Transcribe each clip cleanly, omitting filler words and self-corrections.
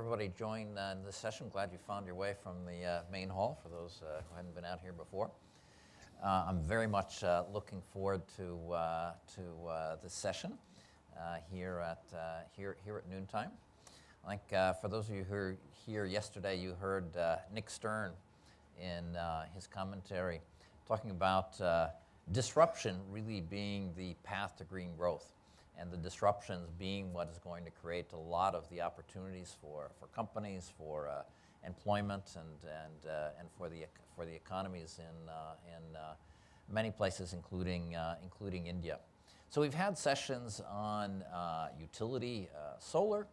everybody join in this session. Glad you found your way from the main hall for those who hadn't been out here before. I'm very much looking forward to this session here at noontime. I think for those of you who were here yesterday, you heard Nick Stern in his commentary talking about disruption really being the path to green growth, and the disruptions being what is going to create a lot of the opportunities for companies, for employment, and for the economies in many places, including India. So we've had sessions on utility solar.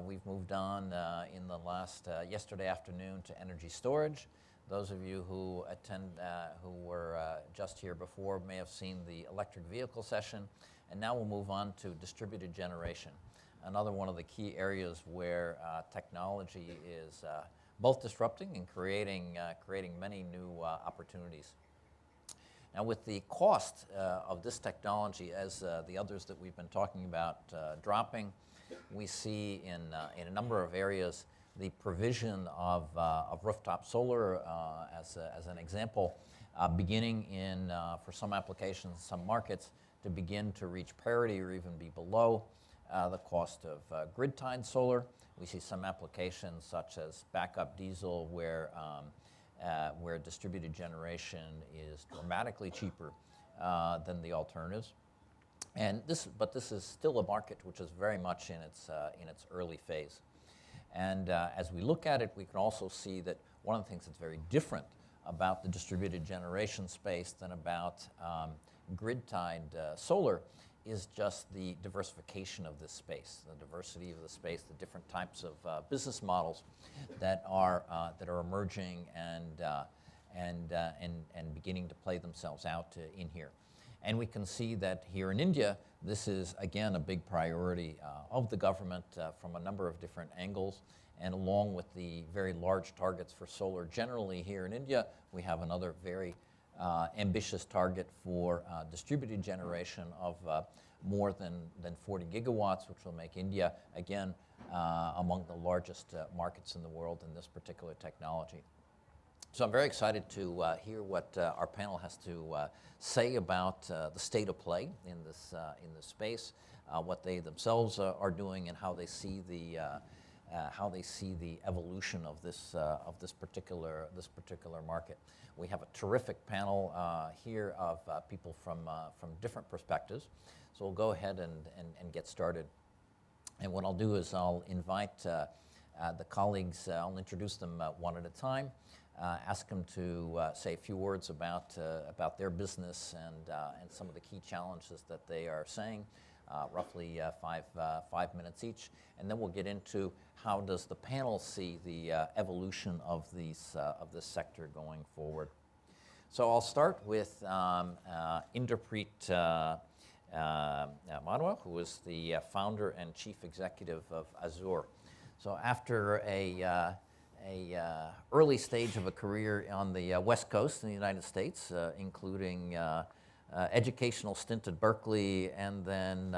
We've moved on in the last yesterday afternoon to energy storage. Those of you who were just here before may have seen the electric vehicle session. And now we'll move on to distributed generation, another one of the key areas where technology is both disrupting and creating many new opportunities. Now, with the cost of this technology, as the others that we've been talking about dropping, we see in a number of areas the provision of rooftop solar as an example, beginning in, for some applications, some markets, to begin to reach parity or even be below the cost of grid-tied solar. We see some applications such as backup diesel where distributed generation is dramatically cheaper than the alternatives. But this is still a market which is very much in its early phase. And as we look at it, we can also see that one of the things that's very different about the distributed generation space than about grid-tied solar is just the diversification of this space, the diversity of the space, the different types of business models that are emerging and beginning to play themselves out in here. And we can see that here in India, this is again a big priority of the government from a number of different angles. And along with the very large targets for solar generally here in India, we have another very ambitious target for distributed generation of more than 40 gigawatts, which will make India, again, among the largest markets in the world in this particular technology. So I'm very excited to hear what our panel has to say about the state of play in this space, what they themselves are doing, and how they see the evolution of this particular market. We have a terrific panel here of people from different perspectives. So we'll go ahead and get started. And what I'll do is I'll invite the colleagues. I'll introduce them one at a time. Ask them to say a few words about their business and some of the key challenges that they are saying, roughly 5 minutes each, and then we'll get into how does the panel see the evolution of this sector going forward. So I'll start with Inderpreet Madhwa, who is the founder and chief executive of Azure. So after a early stage of a career on the West Coast in the United States, including educational stint at Berkeley, and then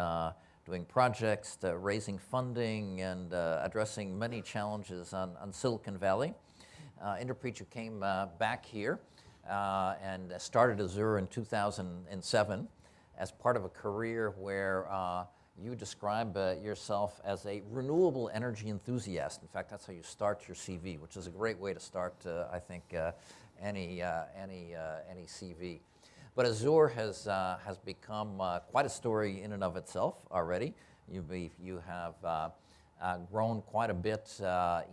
doing projects, raising funding, and addressing many challenges on Silicon Valley. Inderpreet came back here and started Azure in 2007 as part of a career where you describe yourself as a renewable energy enthusiast. In fact, that's how you start your CV, which is a great way to start, I think, any CV. But Azure has become quite a story in and of itself already. You have grown quite a bit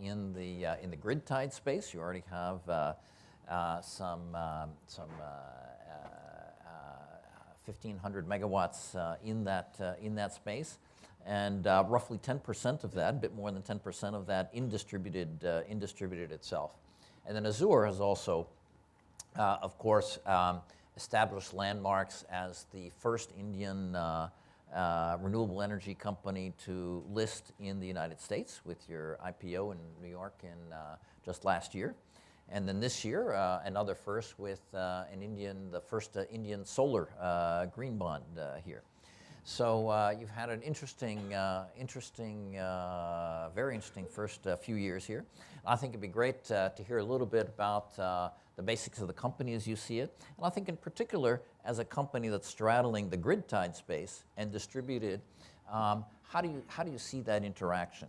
in the grid-tied space. You already have some 1,500 megawatts in that space, and roughly 10% of that, a bit more than 10% of that, in distributed itself. And then Azure has also, of course, established landmarks as the first Indian renewable energy company to list in the United States with your IPO in New York in just last year. And then this year, another first with the first Indian solar green bond here. So you've had an very interesting first few years here. I think it'd be great to hear a little bit about the basics of the company as you see it. And I think in particular, as a company that's straddling the grid tied space and distributed, how do you see that interaction?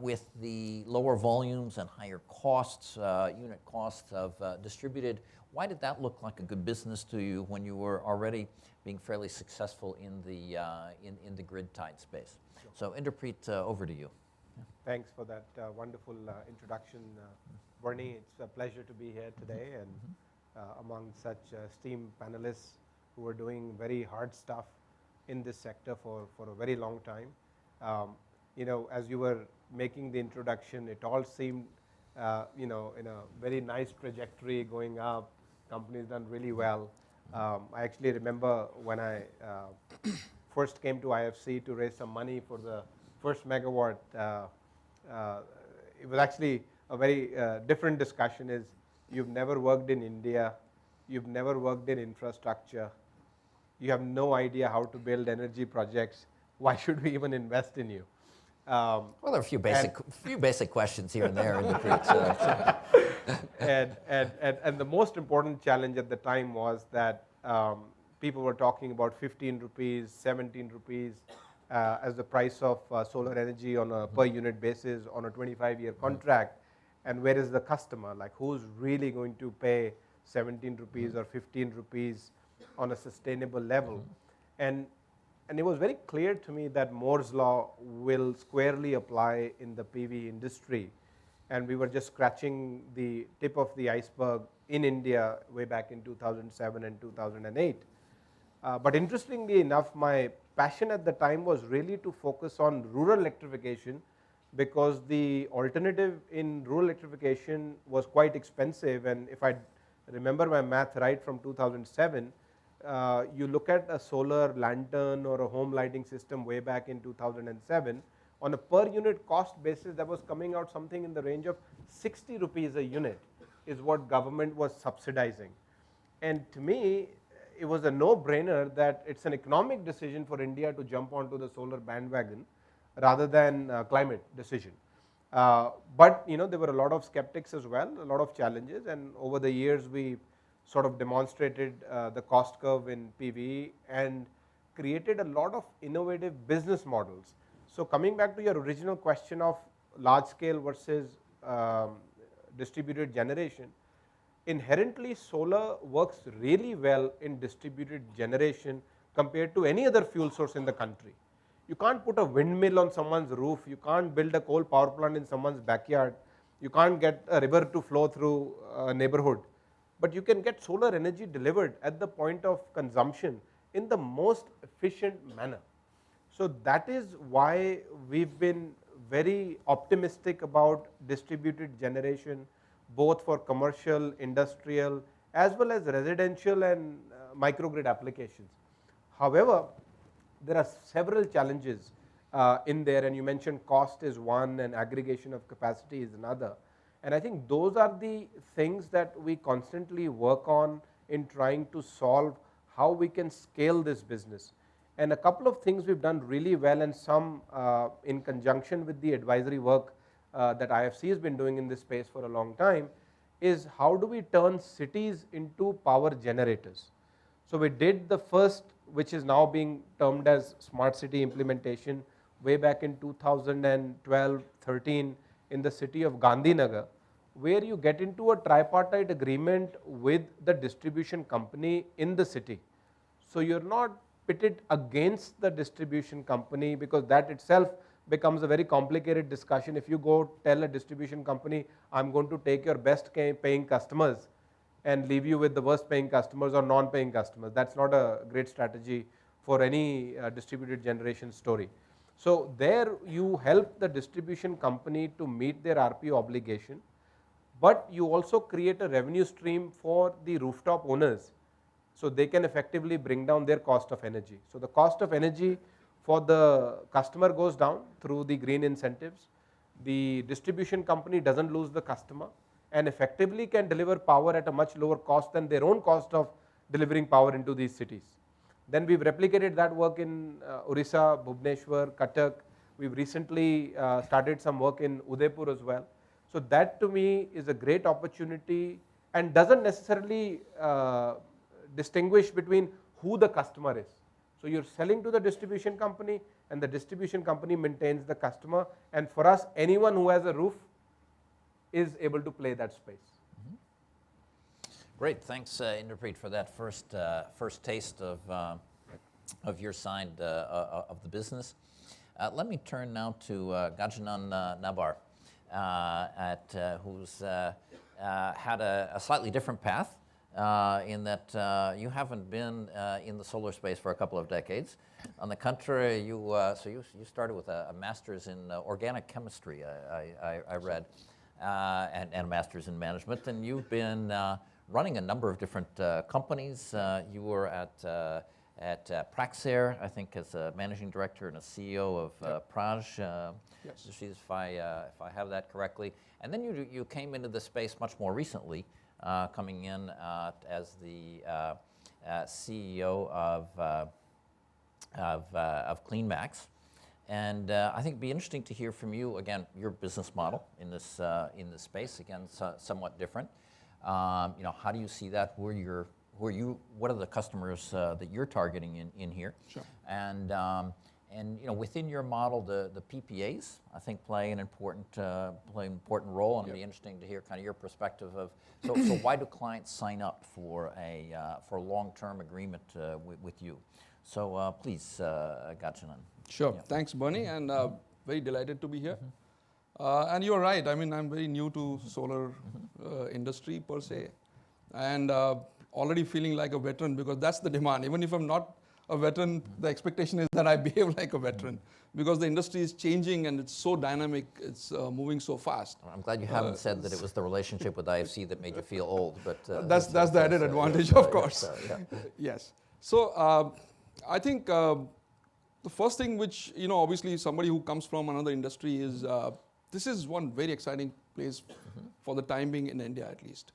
With the lower volumes and higher costs, unit costs of distributed, why did that look like a good business to you when you were already being fairly successful in the grid-tied space? Sure. So Inderpreet, over to you. Thanks for that wonderful introduction, Bernie. It's a pleasure to be here today and among such esteemed panelists who are doing very hard stuff in this sector for a very long time. You know, as you were making the introduction, it all seemed, you know, in a very nice trajectory going up. Company's done really well. I actually remember when I first came to IFC to raise some money for the first megawatt. It was actually a very different discussion. Is you've never worked in India, you've never worked in infrastructure, you have no idea how to build energy projects. Why should we even invest in you? Well, there are a few basic questions here and there in the preach. And the most important challenge at the time was that people were talking about 15 rupees, 17 rupees as the price of solar energy on a per unit basis on a 25-year contract. And where is the customer? Like, who's really going to pay 17 rupees or 15 rupees on a sustainable level? And it was very clear to me that Moore's law will squarely apply in the PV industry. And we were just scratching the tip of the iceberg in India way back in 2007 and 2008. But interestingly enough, my passion at the time was really to focus on rural electrification, because the alternative in rural electrification was quite expensive. And if I remember my math right from 2007, you look at a solar lantern or a home lighting system way back in 2007, on a per unit cost basis, that was coming out something in the range of 60 rupees a unit is what government was subsidizing. And to me, it was a no-brainer that it's an economic decision for India to jump onto the solar bandwagon rather than climate decision. But you know, there were a lot of skeptics as well, a lot of challenges, and over the years we sort of demonstrated the cost curve in PV and created a lot of innovative business models. So coming back to your original question of large scale versus distributed generation, inherently solar works really well in distributed generation compared to any other fuel source in the country. You can't put a windmill on someone's roof, you can't build a coal power plant in someone's backyard, you can't get a river to flow through a neighborhood, but you can get solar energy delivered at the point of consumption in the most efficient manner. So that is why we've been very optimistic about distributed generation, both for commercial, industrial, as well as residential and microgrid applications. However, there are several challenges in there, and you mentioned cost is one and aggregation of capacity is another. And I think those are the things that we constantly work on in trying to solve how we can scale this business. And a couple of things we've done really well, and some in conjunction with the advisory work that IFC has been doing in this space for a long time, is how do we turn cities into power generators. So we did the first, which is now being termed as smart city implementation, way back in 2012-13 in the city of Gandhinagar, where you get into a tripartite agreement with the distribution company in the city. So you're not pitted against the distribution company, because that itself becomes a very complicated discussion. If you go tell a distribution company, I'm going to take your best paying customers and leave you with the worst paying customers or non-paying customers, that's not a great strategy for any distributed generation story. So there you help the distribution company to meet their RPO obligation, but you also create a revenue stream for the rooftop owners, so they can effectively bring down their cost of energy. So the cost of energy for the customer goes down through the green incentives. The distribution company doesn't lose the customer and effectively can deliver power at a much lower cost than their own cost of delivering power into these cities. Then we've replicated that work in Orissa, Bhubaneswar, Cuttack. We've recently started some work in Udaipur as well. So that to me is a great opportunity and doesn't necessarily distinguish between who the customer is. So you're selling to the distribution company and the distribution company maintains the customer, and for us anyone who has a roof is able to play that space. Great, thanks Inderpreet for that first taste of your side of the business. Let me turn now to Gajanan Nabar, who's had a slightly different path in that you haven't been in the solar space for a couple of decades. On the contrary, you started with a master's in organic chemistry, I read, and a master's in management, and you've been running a number of different companies. You were at Praxair, I think, as a managing director and a CEO of Praj, Yes. if I have that correctly. And then you came into the space much more recently, coming in as the CEO of CleanMax. And I think it'd be interesting to hear from you, again, your business model in this space, again, somewhat different. How do you see that? What are the customers that you're targeting in here? Sure. And within your model, the PPAs, I think, play an important role, and it'd be interesting to hear kind of your perspective of. So why do clients sign up for a long-term agreement with you? So please, Gajanan. Sure. Yeah. Thanks, Bernie, and very delighted to be here. And you're right. I mean, I'm very new to solar industry per se, and already feeling like a veteran because that's the demand. Even if I'm not a veteran, the expectation is that I behave like a veteran because the industry is changing and it's so dynamic. It's moving so fast. I'm glad you haven't said that it was the relationship with IFC that made you feel old, but That's the added advantage, of course. Yes. So I think the first thing which, obviously somebody who comes from another industry is, this is one very exciting place for the time being in India at least.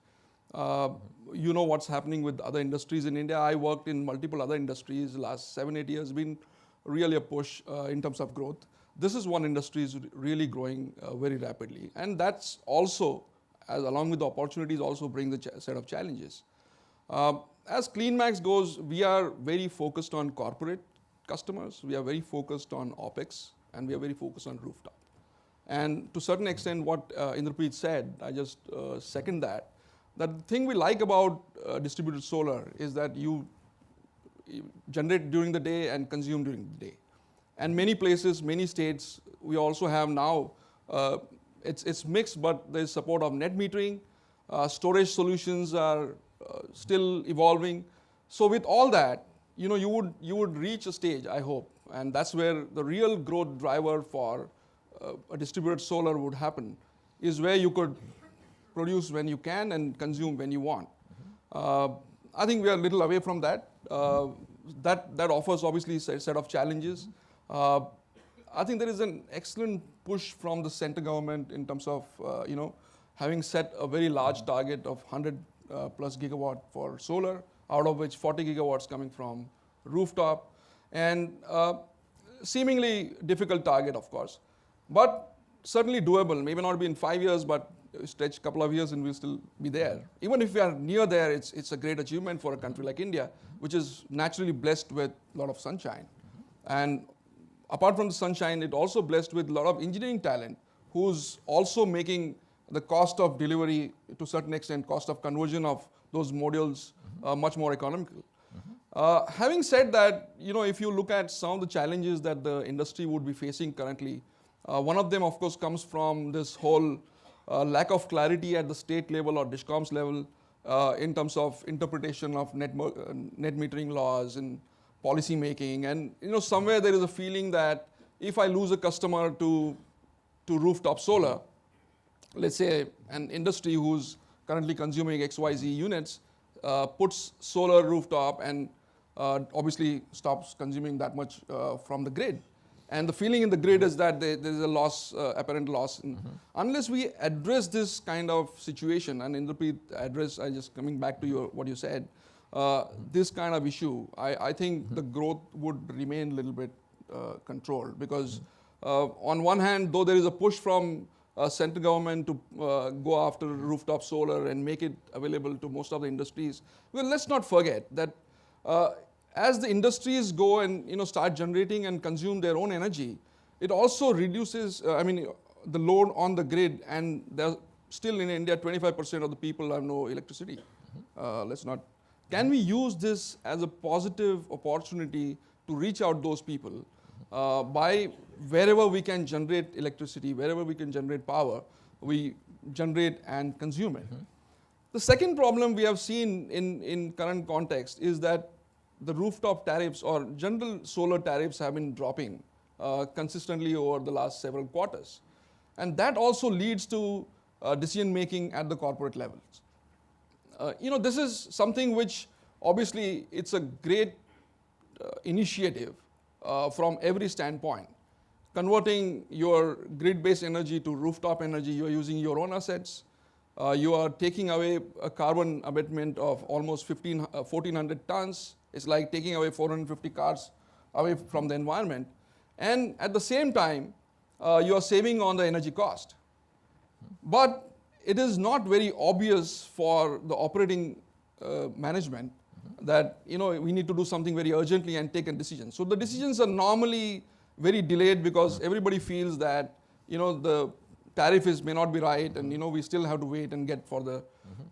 You know what's happening with other industries in India. I worked in multiple other industries the last 7-8 years, been really a push in terms of growth. This is one industry is really growing very rapidly. And that's also, along with the opportunities, also brings a set of challenges. As CleanMax goes, we are very focused on corporate customers, we are very focused on OpEx, and we are very focused on rooftop. And to a certain extent, what Inderpreet said, I just second that. The thing we like about distributed solar is that you generate during the day and consume during the day. And many places, many states, we also have now, it's mixed, but there's support of net metering. Storage solutions are still evolving. So with all that, you would reach a stage, I hope, and that's where the real growth driver for a distributed solar would happen, is where you could produce when you can and consume when you want. I think we are a little away from that. That offers obviously a set of challenges. I think there is an excellent push from the center government in terms of having set a very large target of 100 plus gigawatt for solar, out of which 40 gigawatts coming from rooftop, and seemingly difficult target, of course, but certainly doable. Maybe not be in 5 years, but stretch a couple of years and we'll still be there. Even if we are near there, it's a great achievement for a country like India, which is naturally blessed with a lot of sunshine. And apart from the sunshine, it also blessed with a lot of engineering talent, who's also making the cost of delivery, to a certain extent, cost of conversion of those modules much more economical. Having said that, if you look at some of the challenges that the industry would be facing currently, one of them, of course, comes from this whole lack of clarity at the state level or DISCOMs level in terms of interpretation of net metering laws and policy making. And somewhere there is a feeling that if I lose a customer to rooftop solar, let's say an industry who's currently consuming XYZ units puts solar rooftop and obviously stops consuming that much from the grid. And the feeling in the grid is that there is a loss, apparent loss. Unless we address this kind of situation, and Inderpreet address, I just coming back to what you said, this kind of issue, I think the growth would remain a little bit controlled because on one hand, though there is a push from central government to go after rooftop solar and make it available to most of the industries, well, let's not forget that as the industries go and start generating and consume their own energy, it also reduces, the load on the grid, and there's still in India 25% of the people have no electricity. Can we use this as a positive opportunity to reach out those people by wherever we can generate electricity, wherever we can generate power, we generate and consume it. The second problem we have seen in current context is that the rooftop tariffs or general solar tariffs have been dropping consistently over the last several quarters. And that also leads to decision making at the corporate levels. This is something which obviously it's a great initiative from every standpoint. Converting your grid-based energy to rooftop energy, you're using your own assets. You are taking away a carbon abatement of almost 1,400 tons. It's like taking away 450 cars away from the environment. And at the same time, you are saving on the energy cost. But it is not very obvious for the operating management that we need to do something very urgently and take a decision. So the decisions are normally very delayed because everybody feels that the tariff may not be right, and we still have to wait and get for the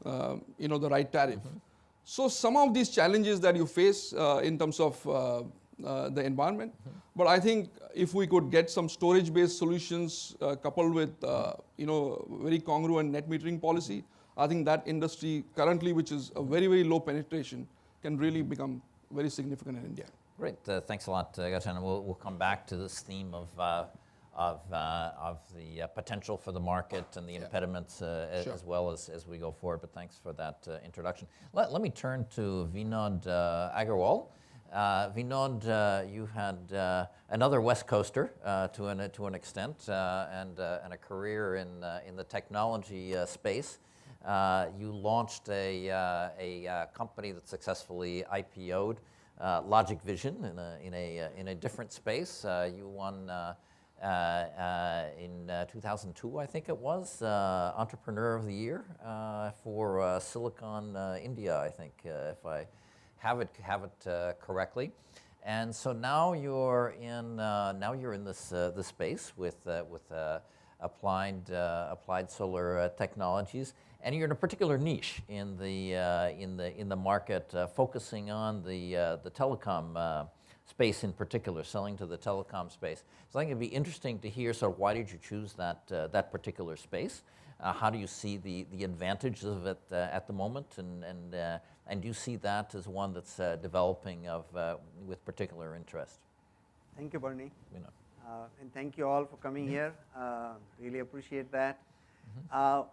the right tariff. So some of these challenges that you face in terms of the environment, but I think if we could get some storage-based solutions coupled with very congruent net metering policy, I think that industry currently, which is a very, very low penetration, can really become very significant in India. Great, thanks a lot, Gautam. We'll come back to this theme of the potential for the market and the impediments Sure. as well as we go forward. But thanks for that introduction. Let me turn to Vinod Agarwal. Vinod, you had another West Coaster to an extent, and a career in the technology space. You launched a company that successfully IPO'd, Logic Vision, in a different space. You won in 2002, I think it was, Entrepreneur of the Year for Silicon India, I think, if I have it correctly. And so now you're in this space with applied solar technologies, and you're in a particular niche in the market, focusing on the telecom space in particular, selling to the telecom space. So I think it'd be interesting to hear sort of why did you choose that particular space? How do you see the advantages of it at the moment, and do you see that as one that's developing with particular interest? Thank you, Bernie. And thank you all for coming here. Really appreciate that.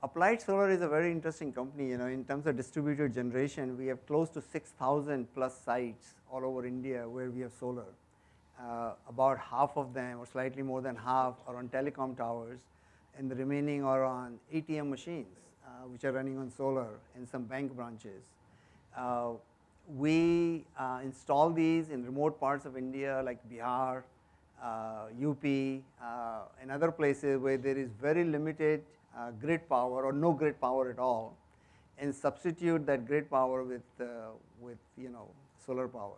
Applied Solar is a very interesting company. In terms of distributed generation, we have close to 6,000 plus sites all over India where we have solar. About half of them, or slightly more than half, are on telecom towers, and the remaining are on ATM machines, which are running on solar, and some bank branches. We install these in remote parts of India like Bihar, UP, and other places where there is very limited grid power or no grid power at all, and substitute that grid power with solar power.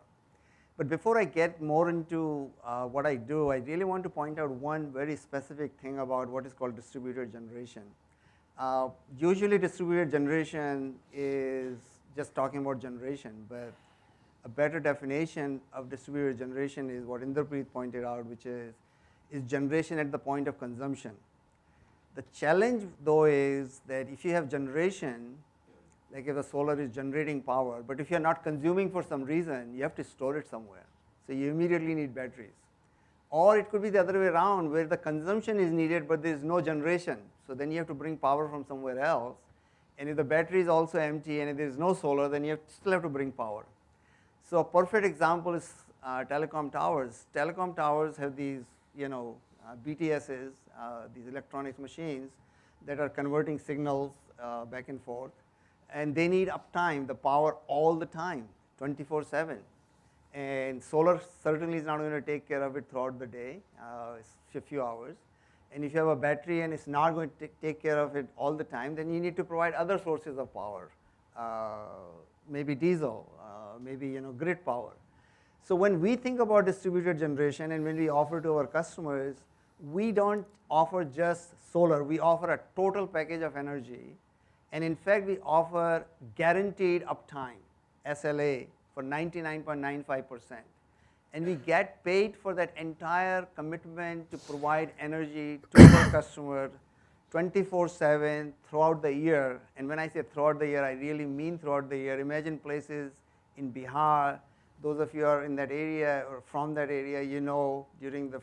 But before I get more into what I do, I really want to point out one very specific thing about what is called distributed generation. Usually distributed generation is just talking about generation, but a better definition of distributed generation is what Inderpreet pointed out, which is generation at the point of consumption. The challenge though is that if you have generation, like if the solar is generating power, but if you're not consuming for some reason, you have to store it somewhere. So you immediately need batteries. Or it could be the other way around, where the consumption is needed, but there is no generation. So then you have to bring power from somewhere else. And if the battery is also empty and if there is no solar, then you still have to bring power. So a perfect example is telecom towers. Telecom towers have these, BTSs, these electronics machines that are converting signals back and forth, and they need uptime, the power all the time. 24/7. And solar certainly is not going to take care of it throughout the day, it's a few hours. And if you have a battery and it's not going to take care of it all the time, then you need to provide other sources of power, maybe diesel, maybe grid power. So when we think about distributed generation and when we offer to our customers, we don't offer just solar, we offer a total package of energy. And in fact, we offer guaranteed uptime, SLA, for 99.95%. And we get paid for that entire commitment to provide energy to our customer 24/7 throughout the year. And when I say throughout the year, I really mean throughout the year. Imagine places in Bihar, those of you who are in that area or from that area, during the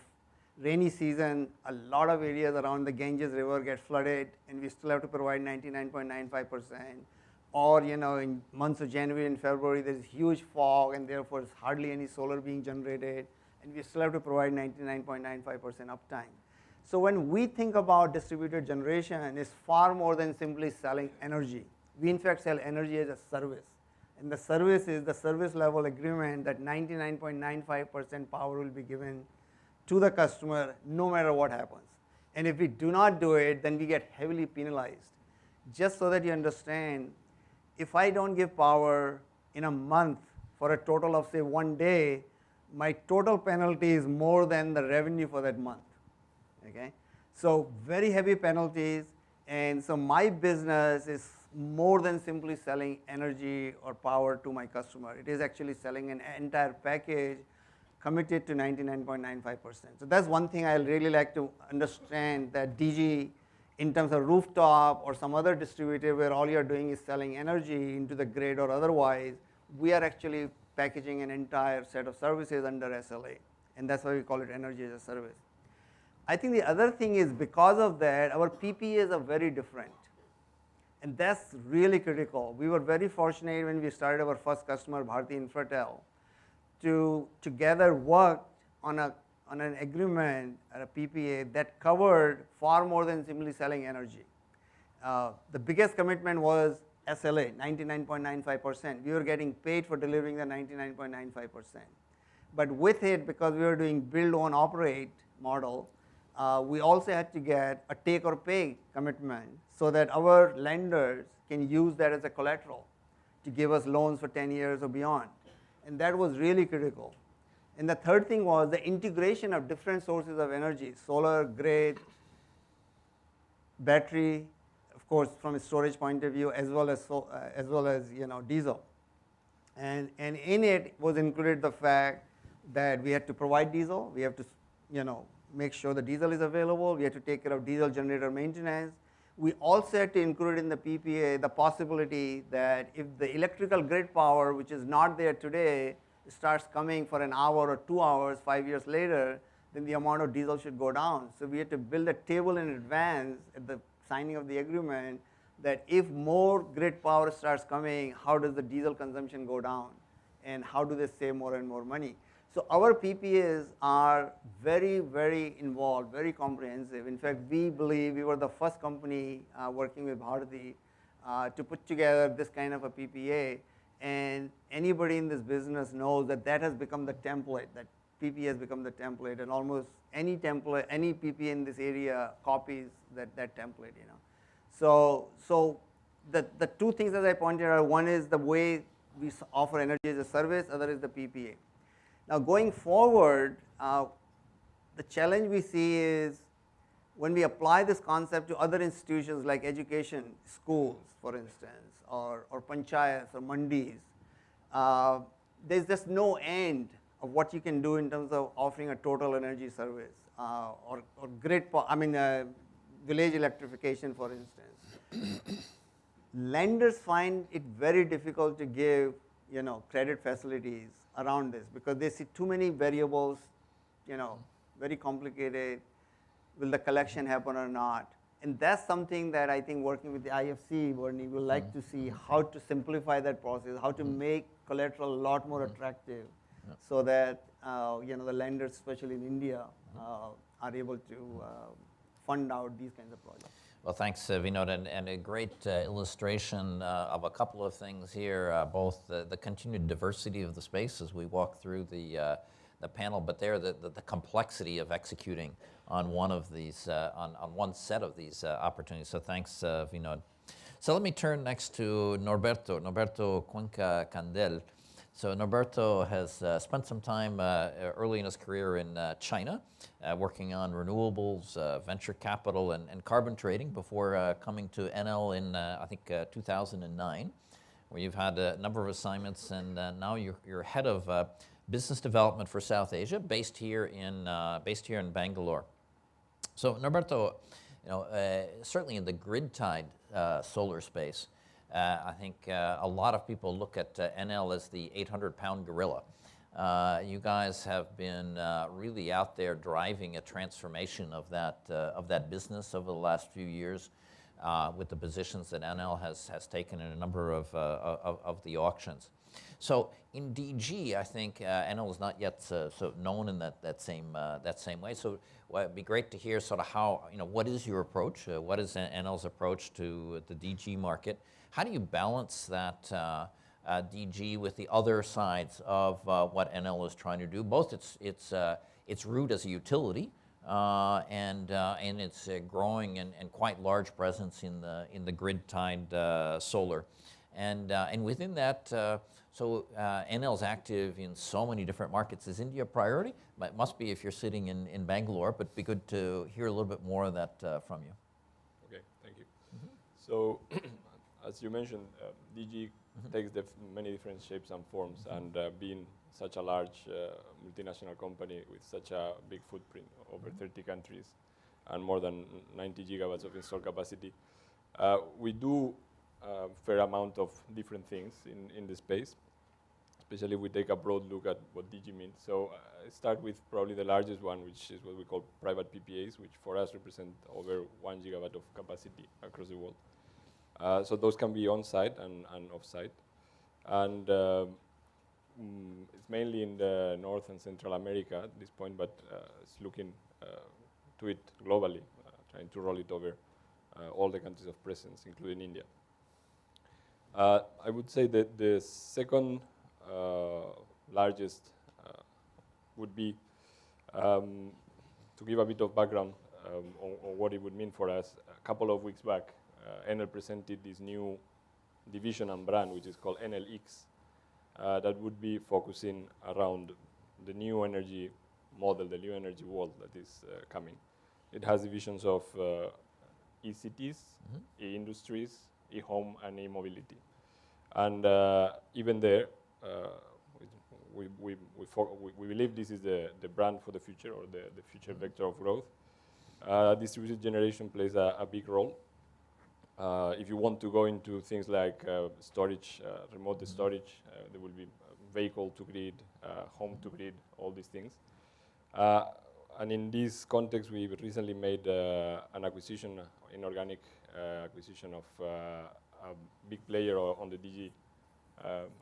rainy season, a lot of areas around the Ganges River get flooded, and we still have to provide 99.95%. Or in months of January and February, there's huge fog, and therefore there's hardly any solar being generated, and we still have to provide 99.95% uptime. So when we think about distributed generation, it's far more than simply selling energy. We in fact sell energy as a service, and the service is the service level agreement that 99.95% power will be given to the customer no matter what happens. And if we do not do it, then we get heavily penalized. Just so that you understand, if I don't give power in a month for a total of say 1 day, my total penalty is more than the revenue for that month. Okay? So very heavy penalties, and so my business is more than simply selling energy or power to my customer. It is actually selling an entire package committed to 99.95%. So that's one thing I really like to understand, that DG, in terms of rooftop or some other distributor where all you're doing is selling energy into the grid or otherwise, we are actually packaging an entire set of services under SLA, and that's why we call it energy as a service. I think the other thing is, because of that, our PPAs are very different, and that's really critical. We were very fortunate when we started our first customer, Bharti Infratel, to together work on an agreement, a PPA, that covered far more than simply selling energy. The biggest commitment was SLA, 99.95%. We were getting paid for delivering the 99.95%. But with it, because we were doing build, own, operate model, we also had to get a take or pay commitment so that our lenders can use that as a collateral to give us loans for 10 years or beyond. And that was really critical. And the third thing was the integration of different sources of energy: solar, grid, battery, of course, from a storage point of view, as well as diesel. And in it was included the fact that we had to provide diesel. We have to make sure the diesel is available. We had to take care of diesel generator maintenance. We also had to include in the PPA the possibility that if the electrical grid power, which is not there today, starts coming for an hour or 2 hours 5 years later, then the amount of diesel should go down. So we had to build a table in advance at the signing of the agreement that if more grid power starts coming, how does the diesel consumption go down, and how do they save more and more money. So our PPAs are very, very involved, very comprehensive. In fact, we believe we were the first company working with Bharti to put together this kind of a PPA. And anybody in this business knows that that has become the template, that PPA has become the template, and almost any template, any PPA in this area copies that template. So the two things that I pointed out, one is the way we offer energy as a service, other is the PPA. Now going forward, the challenge we see is when we apply this concept to other institutions like education, schools, for instance, or panchayats or mandis, there's just no end of what you can do in terms of offering a total energy service or grid, village electrification, for instance. Lenders find it very difficult to give credit facilities around this because they see too many variables, very complicated. Will the collection happen or not? And that's something that I think working with the IFC, Bernie, will like to see how to simplify that process, how to make collateral a lot more attractive so that the lenders, especially in India, are able to fund out these kinds of projects. Well, thanks, Vinod, and a great illustration of a couple of things here, both the continued diversity of the space as we walk through the panel, but the complexity of executing on one of these, on one set of these opportunities. So thanks, Vinod. So let me turn next to Norberto Cuenca Candel. So Norberto has spent some time early in his career in China, working on renewables, venture capital, and carbon trading before coming to Enel in, I think, 2009, where you've had a number of assignments, and now you're head of business development for South Asia, based here in Bangalore. So Norberto, certainly in the grid-tied solar space, I think a lot of people look at Enel as the 800-pound gorilla. You guys have been really out there driving a transformation of that business over the last few years with the positions that Enel has taken in a number of the auctions. So in DG, I think Enel is not yet so known in that same way. So it'd be great to hear sort of how, what is your approach? What is Enel's approach to the DG market? How do you balance that DG with the other sides of what Enel is trying to do, both its route as a utility and its growing and quite large presence in the grid-tied solar, and within that, Enel's active in so many different markets. Is India a priority? It must be if you're sitting in Bangalore, but it'd be good to hear a little bit more of that from you. Okay, thank you. So, as you mentioned, DG takes many different shapes and forms, and being such a large multinational company with such a big footprint, over 30 countries, and more than 90 gigawatts of installed capacity, we do a fair amount of different things in the space. Especially, we take a broad look at what DG means. So I start with probably the largest one, which is what we call private PPAs, which for us represent over 1 gigawatt of capacity across the world. So those can be on-site and off-site. And it's mainly in the North and Central America at this point, but it's looking to it globally, trying to roll it over all the countries of presence, including India. I would say that the second largest would be, to give a bit of background on what it would mean for us. A couple of weeks back, Enel presented this new division and brand, which is called EnelX, that would be focusing around the new energy model, the new energy world that is coming. It has divisions of e-cities, e-industries, e-home, and e-mobility. And even there, we believe this is the brand for the future, or the future vector of growth. Distributed generation plays a big role. If you want to go into things like storage, remote storage, there will be vehicle to grid, home to grid, all these things. And in this context, we recently made an acquisition, inorganic acquisition of a big player on the DG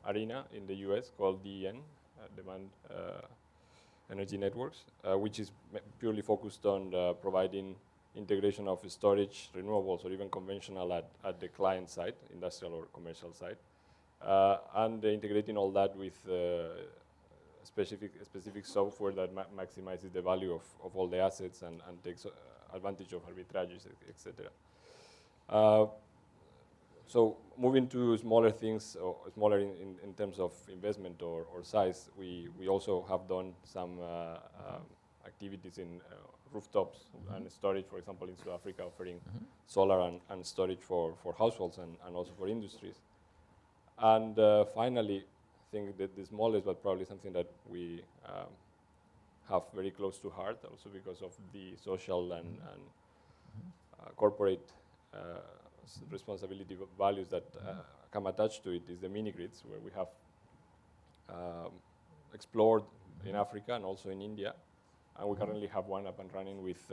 arena in the US called DEN, Demand Energy Networks, which is purely focused on providing integration of storage, renewables, or even conventional at the client side, industrial or commercial side, and integrating all that with specific software that maximizes the value of all the assets and takes advantage of arbitrages, etc. So moving to smaller things, or smaller in terms of investment or size, we also have done some activities in rooftops and storage, for example, in South Africa, offering solar and storage for households and also for industries. And finally, I think that the smallest, but probably something that we have very close to heart, also because of the social and corporate responsibility values that come attached to it, is the mini grids, where we have explored in Africa and also in India. And we currently have one up and running with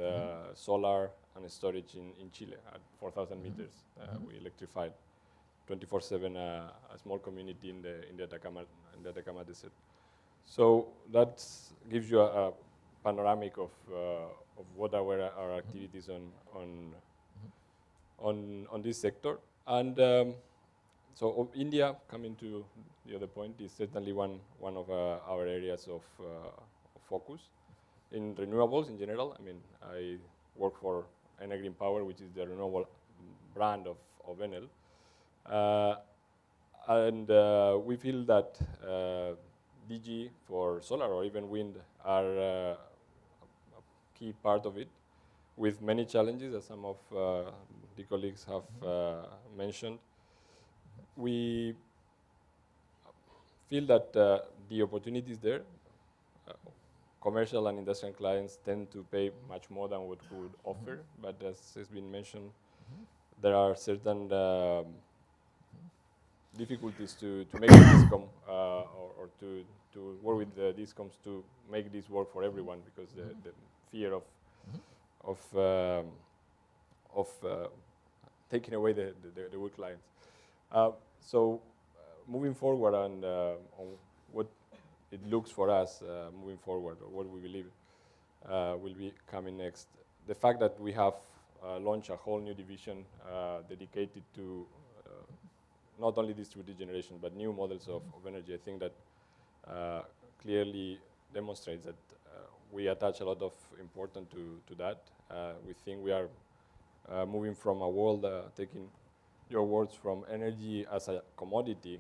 solar and storage in Chile at 4,000 meters. We electrified 24/7 a small community in the Atacama Desert. So that gives you a panoramic of what are our activities on on this sector. And so India, coming to the other point, is certainly one of our areas of focus. In renewables in general, I mean, I work for Energreen Power, which is the renewable brand of Enel. And we feel that DG for solar or even wind are a key part of it, with many challenges, as some of the colleagues have mentioned. We feel that the opportunities there, commercial and industrial clients tend to pay much more than what we would offer, but as has been mentioned, there are certain difficulties to make the DISCOM or to work with the DISCOMs to make this work for everyone, because the fear of taking away the good clients. So moving forward on what it looks for us moving forward, or what we believe will be coming next, the fact that we have launched a whole new division dedicated to not only distributed generation, but new models of energy, I think that clearly demonstrates that we attach a lot of importance to that. We think we are moving from a world, taking your words, from energy as a commodity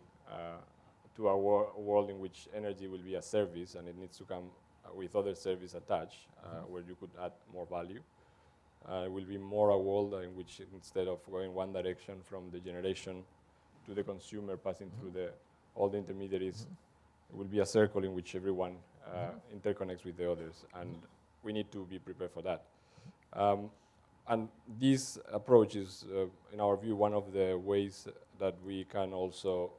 to a world in which energy will be a service, and it needs to come with other service attached, where you could add more value. It will be more a world in which, instead of going one direction from the generation to the consumer, passing through all the intermediaries, it will be a circle in which everyone interconnects with the others, and we need to be prepared for that. And this approach is, in our view, one of the ways that we can also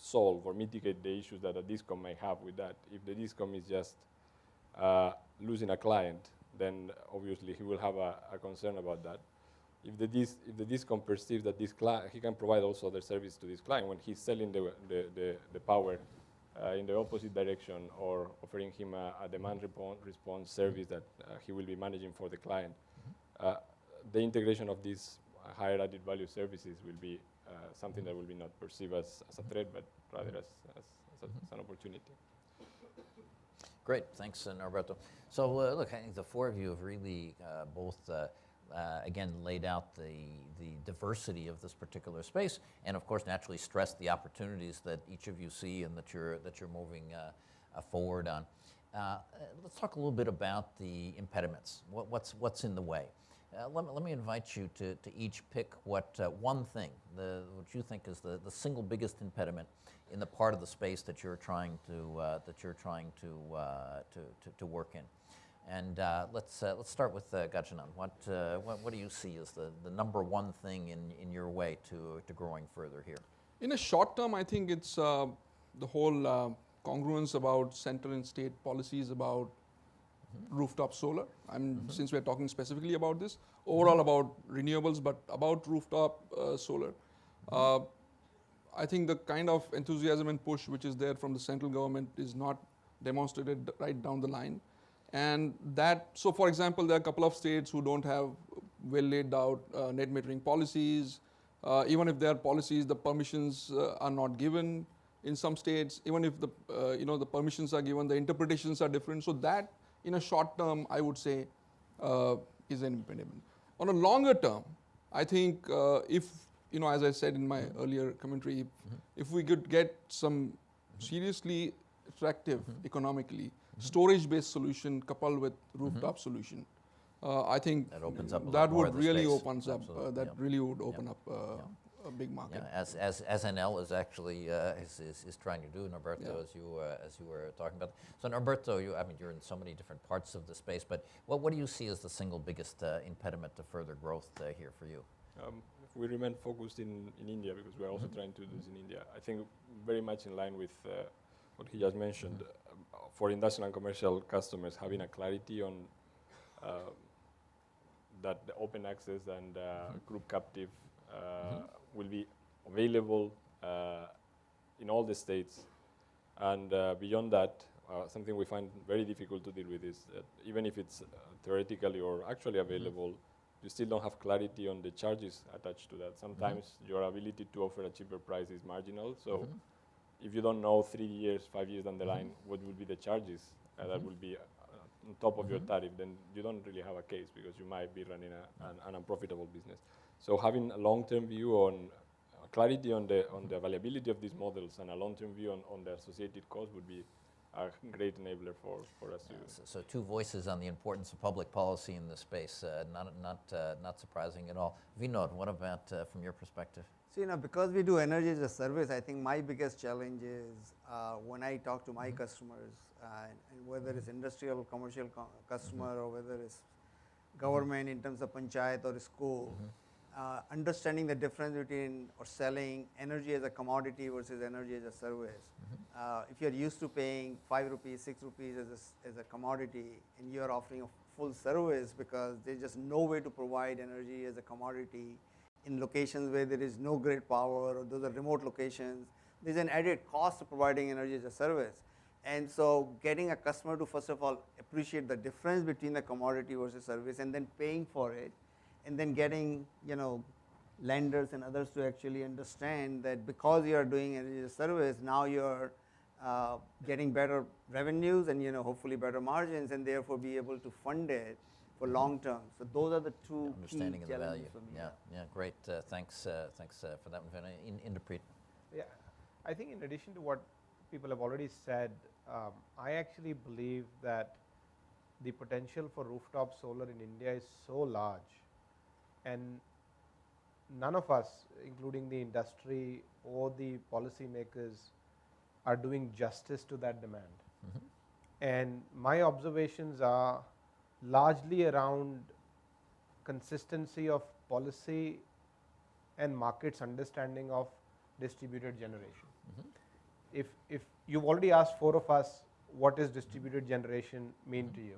solve or mitigate the issues that a DISCOM may have with that. If the DISCOM is just losing a client, then obviously he will have a concern about that. If the DISCOM perceives that this client, he can provide also other service to this client when he's selling the power in the opposite direction, or offering him a demand response service that he will be managing for the client. The integration of these higher added value services will be something that will be not perceived as a threat, but rather as an opportunity. Great, thanks, Norberto. So look, I think the four of you have really both, again, laid out the diversity of this particular space, and of course, naturally stressed the opportunities that each of you see and that you're moving forward on. Let's talk a little bit about the impediments. What's in the way? Let me invite you to each pick what one thing, what you think is the single biggest impediment in the part of the space that you're trying to work in. And let's start with Gajanan. What do you see as the number one thing in your way to growing further here? In a short term, I think it's the whole congruence about center and state policies about rooftop solar. Since we're talking specifically about this, overall about renewables, but about rooftop solar. I think the kind of enthusiasm and push which is there from the central government is not demonstrated right down the line. And that, so for example, there are a couple of states who don't have well laid out net metering policies. Even if there are policies, the permissions are not given in some states. Even if the permissions are given, the interpretations are different. So that, in a short term, I would say, is an impediment. On a longer term, I think if, as I said in my earlier commentary, if we could get some seriously attractive economically storage-based solution coupled with rooftop solution, I think that opens up a lot that more would of the space. Absolutely. That Yep. really would open Yep. up a big market. Yeah, as NL is actually is trying to do, Norberto, as you were talking about. So Norberto, you're in so many different parts of the space, but what do you see as the single biggest impediment to further growth here for you? If we remain focused in India, because we're also trying to do this in India, I think very much in line with what he just mentioned, for industrial and commercial customers, having a clarity on that the open access and group captive will be available in all the states. And beyond that, something we find very difficult to deal with is that even if it's theoretically or actually available, you still don't have clarity on the charges attached to that. Sometimes your ability to offer a cheaper price is marginal. So if you don't know 3 years, 5 years down the line what will be the charges that will be on top of your tariff, then you don't really have a case because you might be running an unprofitable business. So having a long-term view on clarity on the availability of these models and a long-term view on the associated cost would be a great enabler for us to. So two voices on the importance of public policy in this space. Not surprising at all. Vinod, what about from your perspective? So, because we do energy as a service, I think my biggest challenge is when I talk to my customers, and whether it's industrial, commercial customer, or whether it's government in terms of panchayat or school, understanding the difference between or selling energy as a commodity versus energy as a service. If you're used to paying 5 rupees, 6 rupees as a commodity, and you're offering a full service because there's just no way to provide energy as a commodity in locations where there is no grid power or those are remote locations, there's an added cost of providing energy as a service. And so getting a customer to first of all appreciate the difference between the commodity versus service and then paying for it, and then getting lenders and others to actually understand that because you are doing energy as a service, now you're getting better revenues and hopefully better margins, and therefore be able to fund it for long term. So those are the two Understanding key of the value. challenges for me. Yeah, great. Thanks for that one, Vinod. Inderpreet. Yeah, I think in addition to what people have already said, I actually believe that the potential for rooftop solar in India is so large, and none of us, including the industry or the policymakers, are doing justice to that demand. And my observations are largely around consistency of policy and market's understanding of distributed generation. If you've already asked 4 of us what does distributed generation mean to you,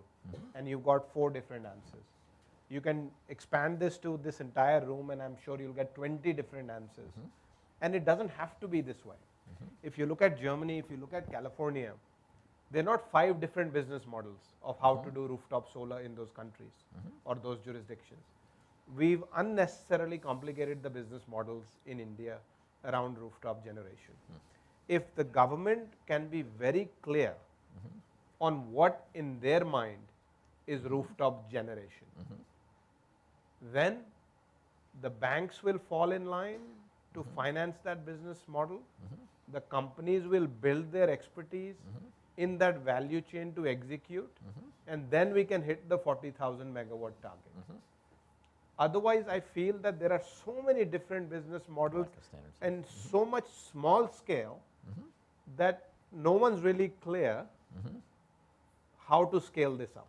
and you've got 4 different answers. You can expand this to this entire room and I'm sure you'll get 20 different answers. And it doesn't have to be this way. If you look at Germany, if you look at California, there are not 5 different business models of how to do rooftop solar in those countries or those jurisdictions. We've unnecessarily complicated the business models in India around rooftop generation. If the government can be very clear on what in their mind is rooftop generation, then the banks will fall in line to finance that business model. The companies will build their expertise in that value chain to execute, and then we can hit the 40,000 megawatt target. Otherwise, I feel that there are so many different business models and so much small scale that no one's really clear how to scale this up.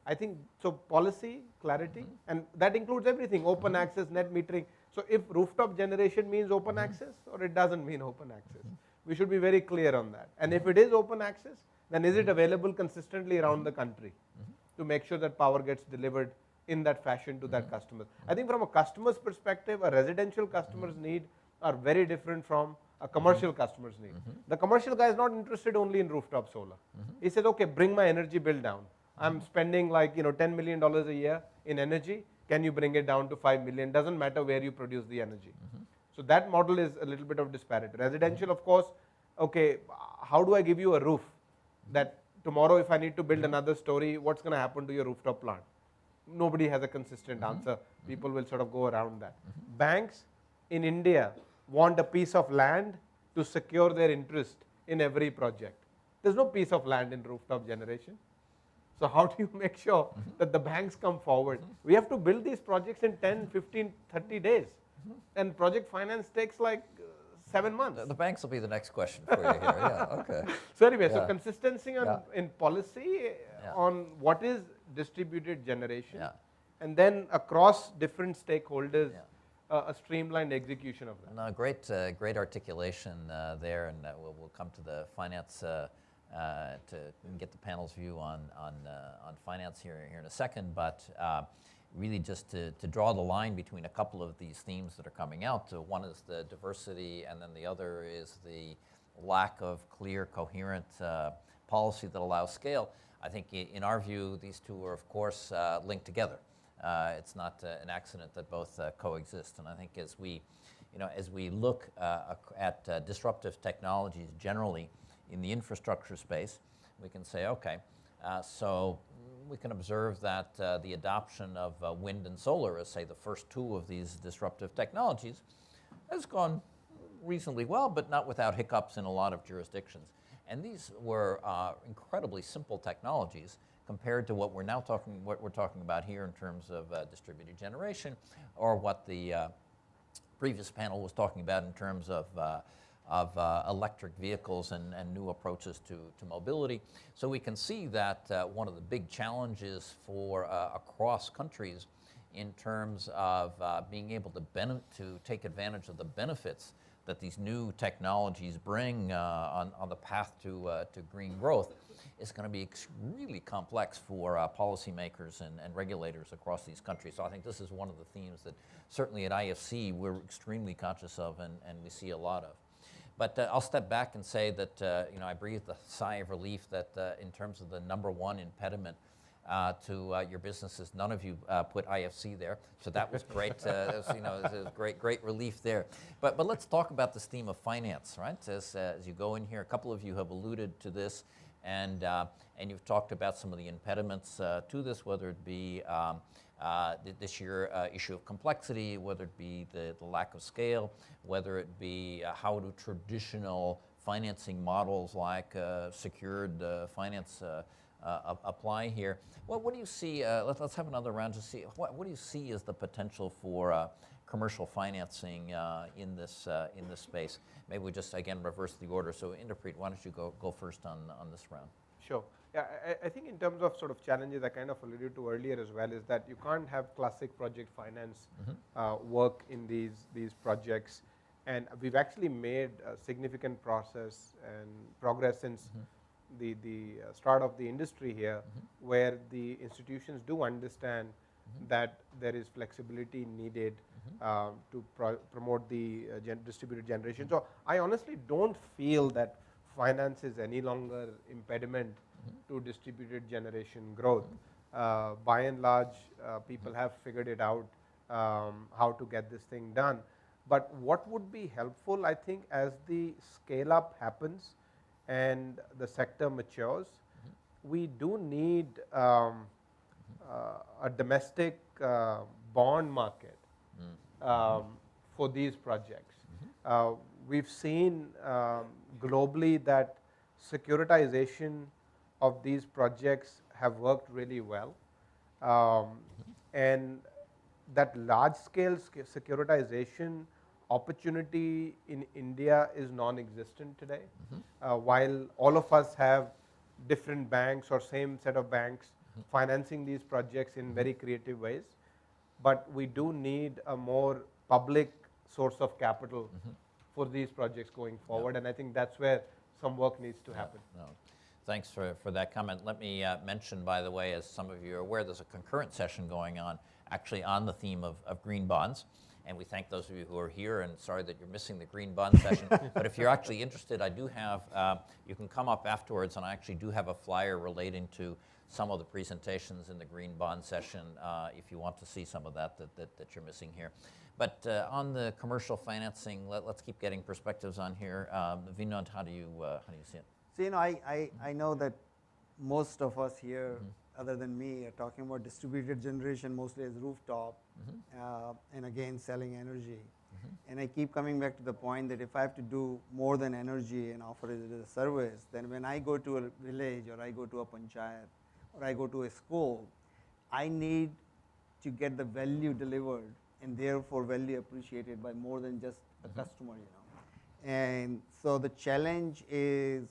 I think so. Policy clarity, and that includes everything: open access, net metering. So if rooftop generation means open access or it doesn't mean open access, we should be very clear on that. And if it is open access, then is it available consistently around the country to make sure that power gets delivered in that fashion to that customer? I think from a customer's perspective, a residential customer's need are very different from a commercial customer's need. The commercial guy is not interested only in rooftop solar. He says, okay, bring my energy bill down. I'm spending like $10 million a year in energy. Can you bring it down to 5 million? Doesn't matter where you produce the energy. So that model is a little bit of disparate. Residential, of course, okay, how do I give you a roof that tomorrow if I need to build another story, what's going to happen to your rooftop plant? Nobody has a consistent answer. People will sort of go around that. Banks in India want a piece of land to secure their interest in every project. There's no piece of land in rooftop generation. So how do you make sure that the banks come forward? We have to build these projects in 10, 15, 30 days. And project finance takes like 7 months. The banks will be the next question for you here. Yeah, okay. So anyway, so Yeah. consistency in policy on what is distributed generation, and then across different stakeholders, a streamlined execution of that. No, great articulation there, and we'll come to the finance to get the panel's view on finance here in a second. But really, just to draw the line between a couple of these themes that are coming out. One is the diversity, and then the other is the lack of clear, coherent policy that allows scale. I think in our view, these two are, of course, linked together. It's not an accident that both coexist. And I think as we look at disruptive technologies generally in the infrastructure space, we can say, okay, so we can observe that the adoption of wind and solar as, say, the first two of these disruptive technologies has gone reasonably well, but not without hiccups in a lot of jurisdictions. And these were incredibly simple technologies compared to what we're talking about here in terms of distributed generation, or what the previous panel was talking about in terms of electric vehicles and new approaches to mobility. So we can see that one of the big challenges for across countries in terms of being able to take advantage of the benefits that these new technologies bring on the path to green growth is going to be really complex for policymakers and regulators across these countries. So I think this is one of the themes that certainly at IFC we're extremely conscious of and we see a lot of. But I'll step back and say that I breathed a sigh of relief that in terms of the number one impediment to your businesses, none of you put IFC there, so that was great. It was great relief there. But let's talk about this theme of finance, right? As you go in here, a couple of you have alluded to this, and you've talked about some of the impediments to this, whether it be this year issue of complexity, whether it be the lack of scale, whether it be how do traditional financing models like secured finance apply here. What do you see? Let's have another round to see. What do you see as the potential for commercial financing in this space? Maybe we just again reverse the order. So Inderpreet, why don't you go first on this round? Sure. Yeah, I think in terms of sort of challenges I kind of alluded to earlier as well is that you can't have classic project finance work in these projects, and we've actually made a significant progress since the start of the industry here, where the institutions do understand that there is flexibility needed to promote the distributed generation. So I honestly don't feel that finance is any longer impediment to distributed generation growth. By and large, people have figured it out how to get this thing done. But what would be helpful, I think, as the scale up happens and the sector matures, we do need a domestic bond market for these projects. We've seen globally that securitization of these projects have worked really well, and that large scale securitization opportunity in India is non-existent today. While all of us have different banks or same set of banks financing these projects in very creative ways, but we do need a more public source of capital for these projects going forward, and I think that's where some work needs to happen. No. Thanks for that comment. Let me mention, by the way, as some of you are aware, there's a concurrent session going on actually on the theme of green bonds. And we thank those of you who are here, and sorry that you're missing the green bond session. But if you're actually interested, I do have, you can come up afterwards, and I actually do have a flyer relating to some of the presentations in the green bond session if you want to see some of that you're missing here. But on the commercial financing, let's keep getting perspectives on here. Vinod, how do you see it? So, I know that most of us here, other than me, are talking about distributed generation mostly as rooftop, and again selling energy. And I keep coming back to the point that if I have to do more than energy and offer it as a service, then when I go to a village or I go to a panchayat or I go to a school, I need to get the value delivered and therefore value appreciated by more than just a customer, And so the challenge is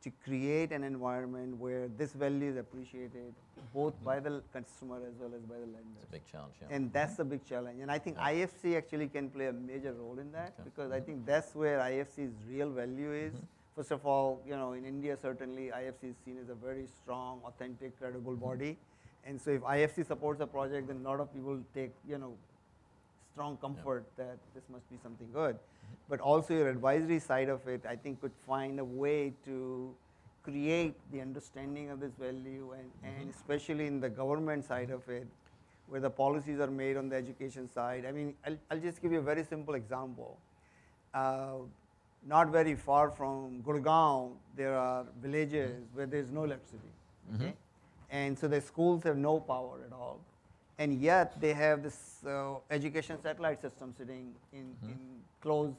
to create an environment where this value is appreciated both by the customer as well as by the lenders. It's a big challenge, yeah. And that's the big challenge. And I think IFC actually can play a major role in that, because I think that's where IFC's real value is. First of all, in India, certainly IFC is seen as a very strong, authentic, credible body. And so if IFC supports a project, then a lot of people take, strong comfort that this must be something good. But also your advisory side of it, I think, could find a way to create the understanding of this value, and especially in the government side of it, where the policies are made on the education side. I mean, I'll just give you a very simple example. Not very far from Gurgaon, there are villages where there's no electricity, okay? And so the schools have no power at all. And yet they have this education satellite system sitting in closed,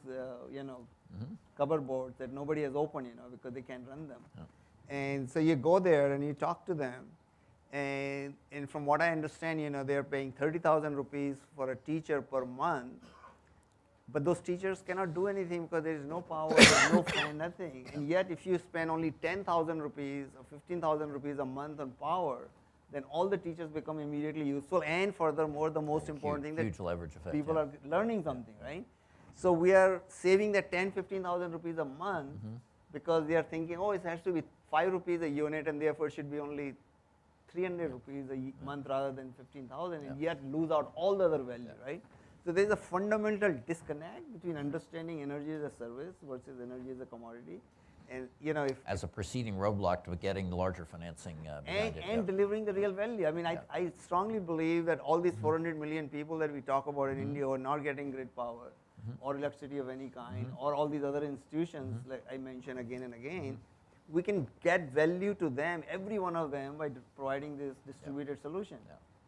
cupboard boards that nobody has opened, because they can't run them. And so you go there and you talk to them, and from what I understand, they're paying 30,000 rupees for a teacher per month, but those teachers cannot do anything because there is no power, there's no fan, nothing. And yet if you spend only 10,000 rupees or 15,000 rupees a month on power, then all the teachers become immediately useful, and furthermore, the most important thing, Huge leverage effect. people are learning something, right? So we are saving that 15,000 rupees a month because they are thinking, oh, it has to be 5 rupees a unit, and therefore it should be only 300 rupees a month rather than 15,000, and yet lose out all the other value, right? So there is a fundamental disconnect between understanding energy as a service versus energy as a commodity, and if As a preceding roadblock to getting the larger financing behind it. and delivering the real value. I mean, I strongly believe that all these 400 million people that we talk about in India who are not getting grid power or electricity of any kind, or all these other institutions like I mentioned again and again, we can get value to them, every one of them, by providing this distributed solution.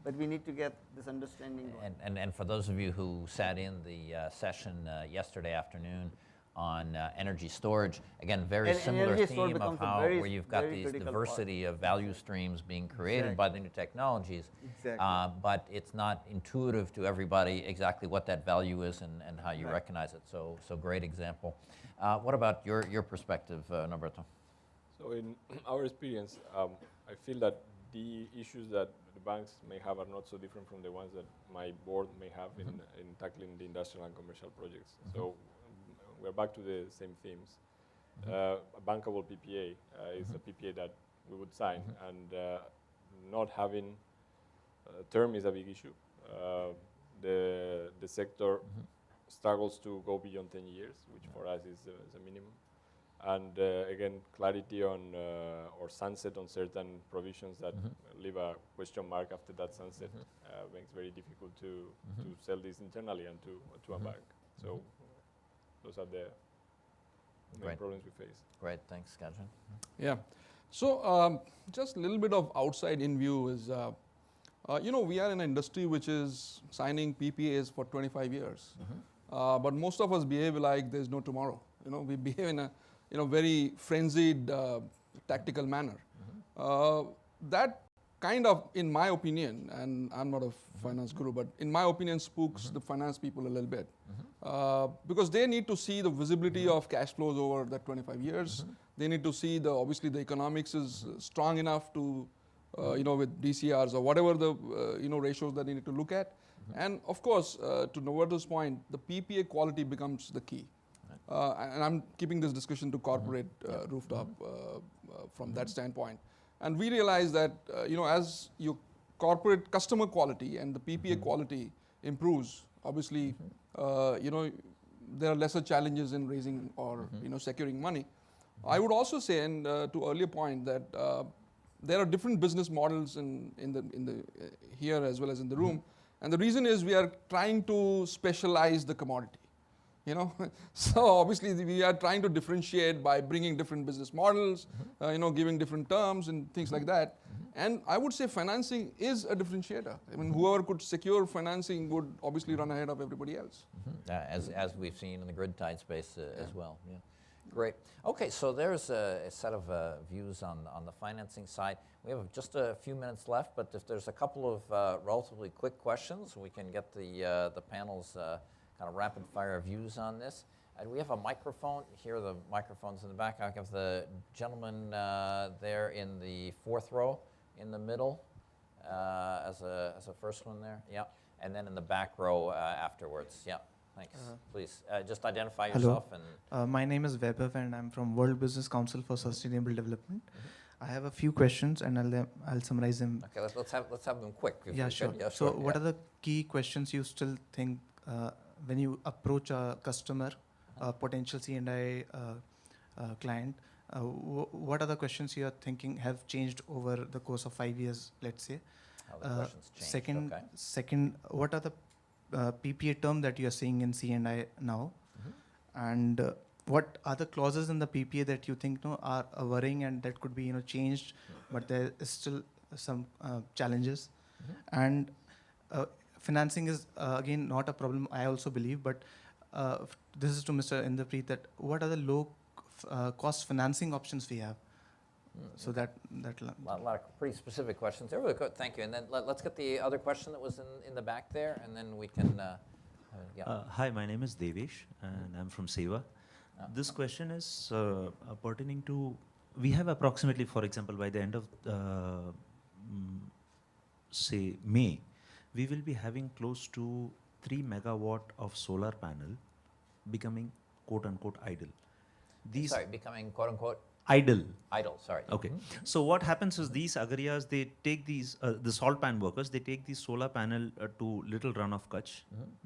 But we need to get this understanding going. And for those of you who sat in the session yesterday afternoon on energy storage, again, very And similar energy storage theme of becomes a how very- where you've got very these critical diversity of value streams being created by the new technologies. Exactly. But it's not intuitive to everybody exactly what that value is and how you recognize it. So great example. What about your perspective, Norberto? So in our experience, I feel that the issues that the banks may have are not so different from the ones that my board may have in tackling the industrial and commercial projects. So we're back to the same themes. A bankable PPA is a PPA that we would sign, and not having a term is a big issue. The sector struggles to go beyond 10 years, which for us is a minimum. And again, clarity on or sunset on certain provisions that leave a question mark after that sunset makes very difficult to sell this internally and to a bank. So those are the main Right. problems we face. Great, thanks, Gajan. Yeah. So just a little bit of outside in view is, we are in an industry which is signing PPAs for 25 years. But most of us behave like there's no tomorrow. We behave in a very frenzied, tactical manner. That kind of, in my opinion, and I'm not a finance guru, but in my opinion, spooks the finance people a little bit. Because they need to see the visibility of cash flows over that 25 years. They need to see obviously the economics is strong enough to, with DCRs or whatever the, ratios that they need to look at. And of course, to Norberto's point, the PPA quality becomes the key. And I'm keeping this discussion to corporate rooftop from that standpoint. And we realize that, as your corporate customer quality and the PPA quality improves, obviously, there are lesser challenges in raising or, securing money. I would also say, and to earlier point, that there are different business models in the here as well as in the room. And the reason is we are trying to specialize the commodity. So obviously we are trying to differentiate by bringing different business models, giving different terms and things like that. And I would say financing is a differentiator. I mean, whoever could secure financing would obviously run ahead of everybody else. As we've seen in the grid tied space as well. Yeah. Great. Okay, so there's a set of views on the financing side. We have just a few minutes left, but if there's a couple of relatively quick questions, we can get the panel's kind of rapid fire views on this. We have a microphone. Here are the microphones in the back. I have the gentleman there in the fourth row in the middle as a first one there. Yeah. And then in the back row afterwards. Yeah. Thanks. Please just identify yourself. Hello. My name is Vaibhav and I'm from World Business Council for Sustainable Development. I have a few questions and I'll summarize them. Okay, let's have them quick. If Yeah, we sure. could. Yeah, So what are the key questions you still think when you approach a customer, a potential C&I client, what are the questions you are thinking have changed over the course of 5 years, let's say? How the questions changed, Second, okay. second, what are the PPA term that you are seeing in C&I now? And what are the clauses in the PPA that you think are worrying and that could be changed, but there is still some challenges? And financing is again not a problem, I also believe, but this is to Mr. Inderpreet, that what are the low cost financing options we have? So that A lot of pretty specific questions there. Really good, thank you. And then let's get the other question that was in the back there, and then we can, yeah. Hi, my name is Devesh, and I'm from Seva. This question is pertaining to, we have approximately, for example, by the end of, say, May, we will be having close to 3 megawatt of solar panel becoming quote-unquote idle. These Sorry, becoming quote unquote idle. idle, sorry. Okay. So what happens is these agariyas, they take these, the salt pan workers, they take these solar panel to Little Run of Kutch.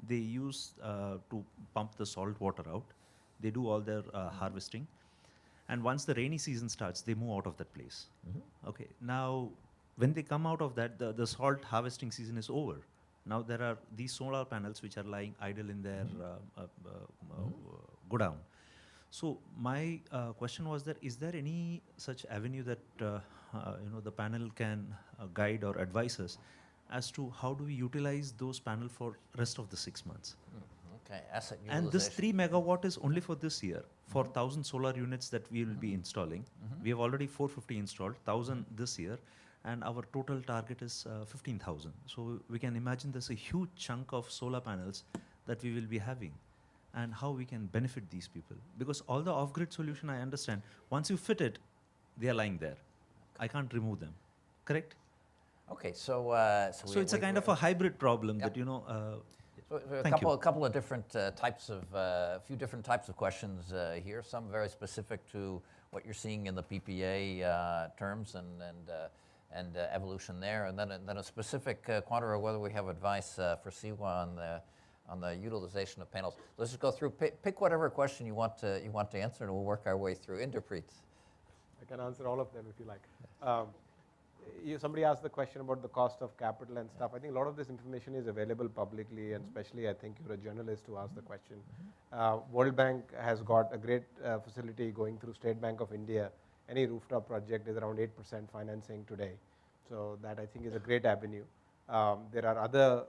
They use to pump the salt water out. They do all their harvesting. And once the rainy season starts, they move out of that place. Okay. Now, when they come out of that, the salt harvesting season is over. Now there are these solar panels which are lying idle in their godown. So my question was that, is there any such avenue that the panel can guide or advise us as to how do we utilize those panels for rest of the 6 months? Okay, asset utilization. And this 3 megawatt is only for this year, for 1,000 solar units that we will be installing. We have already 450 installed, 1,000 this year, and our total target is 15,000. So we can imagine there's a huge chunk of solar panels that we will be having, and how we can benefit these people. Because all the off-grid solution, I understand, once you fit it, they are lying there. I can't remove them, correct? Okay, so So it's a kind of a hybrid problem that, So a Thank you. couple of different types of, a few different types of questions here. Some very specific to what you're seeing in the PPA terms and evolution there, and then a specific quantity of whether we have advice for Siwa on the utilization of panels. Let's just go through. Pick whatever question you want to answer, and we'll work our way through. Inderpreet. I can answer all of them if you like. Somebody asked the question about the cost of capital and stuff. I think a lot of this information is available publicly, and especially I think you're a journalist who asked the question. World Bank has got a great facility going through State Bank of India. Any rooftop project is around 8% financing today. So that I think is a great avenue. There are other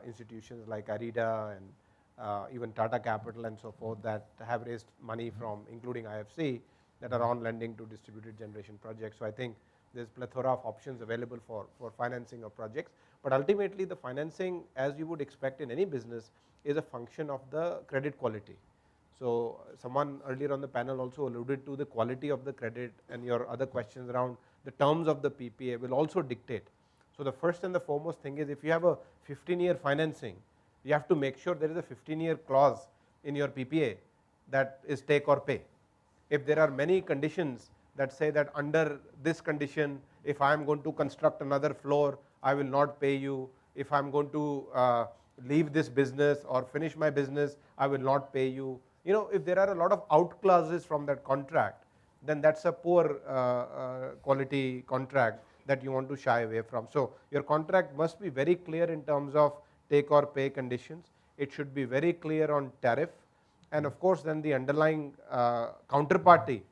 institutions like Arida and even Tata Capital and so forth that have raised money from, including IFC, that are on lending to distributed generation projects. So I think there's plethora of options available for financing of projects. But ultimately the financing, as you would expect in any business, is a function of the credit quality. So someone earlier on the panel also alluded to the quality of the credit, and your other questions around the terms of the PPA will also dictate. So the first and the foremost thing is, if you have a 15-year financing, you have to make sure there is a 15-year clause in your PPA that is take or pay. If there are many conditions that say that under this condition, if I am going to construct another floor, I will not pay you. If I am going to leave this business or finish my business, I will not pay you. If there are a lot of out clauses from that contract, then that's a poor quality contract that you want to shy away from. So your contract must be very clear in terms of take or pay conditions. It should be very clear on tariff. And of course, then the underlying counterparty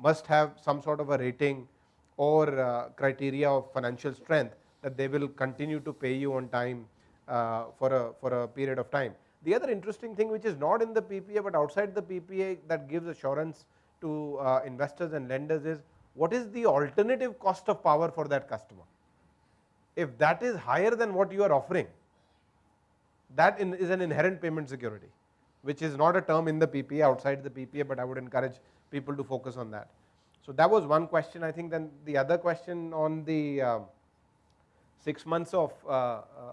must have some sort of a rating or criteria of financial strength that they will continue to pay you on time for a period of time. The other interesting thing, which is not in the PPA but outside the PPA, that gives assurance to investors and lenders, is what is the alternative cost of power for that customer. If that is higher than what you are offering, that is an inherent payment security, which is not a term in the PPA, outside the PPA, but I would encourage people to focus on that. So that was one question. I think then the other question on the 6 months of